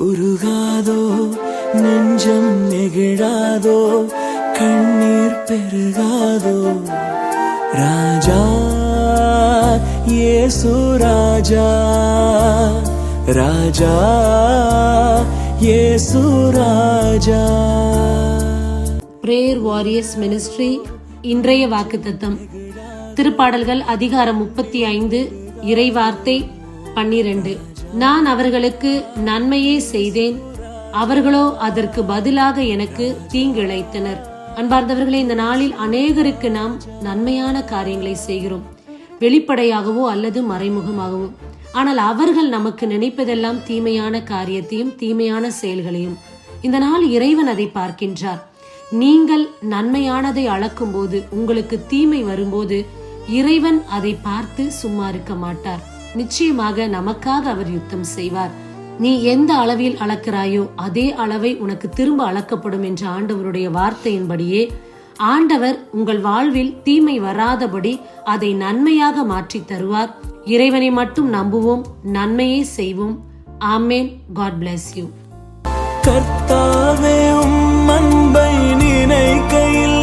உருகாதோ நெஞ்சம் நெகிழாதோ கண்ணீர் பெருகாதோ ராஜா இயேசு ராஜா ராஜா இயேசு ராஜா. பிரேயர் வாரியர்ஸ் மினிஸ்ட்ரி இன்றைய வாக்குத்தத்தம் திருப்பாடல்கள் அதிகாரம் 35 இறைவார்த்தை 12. நான் அவர்களுக்கு நன்மையே செய்தேன், அவர்களோ அதற்கு பதிலாக எனக்கு தீங்கிழைத்தனர். அன்பார்ந்தவர்களே, இந்த நாளில் அநேகருக்கு நாம் நன்மையான காரியங்களை செய்கிறோம், வெளிப்படையாகவோ அல்லது மறைமுகமாகவோ. ஆனால் அவர்கள் நமக்கு நினைப்பதெல்லாம் தீமையான காரியத்தையும் தீமையான செயல்களையும். இந்த நாள் இறைவன் அதை பார்க்கின்றார். நீங்கள் நன்மையானதை அளக்கும் போது, உங்களுக்கு தீமை வரும்போது இறைவன் அதை பார்த்து சும்மா இருக்க மாட்டார். நிச்சயமாக நமக்காக அவர் யுத்தம் செய்வார். நீ எந்த அளவில் அளக்கிறாயோ அதே அளவை உனக்கு திரும்ப அளக்கப்படும் என்ற ஆண்டவருடைய வார்த்தையின்படியே ஆண்டவர் உங்கள் வாழ்வில் தீமை வராதபடி அதை நன்மையாக மாற்றி தருவார். இறைவனை மட்டும் நம்புவோம், நன்மையே செய்வோம். ஆமென். God bless you. கர்த்தாவே, உம் அன்பை நினைக்கையில்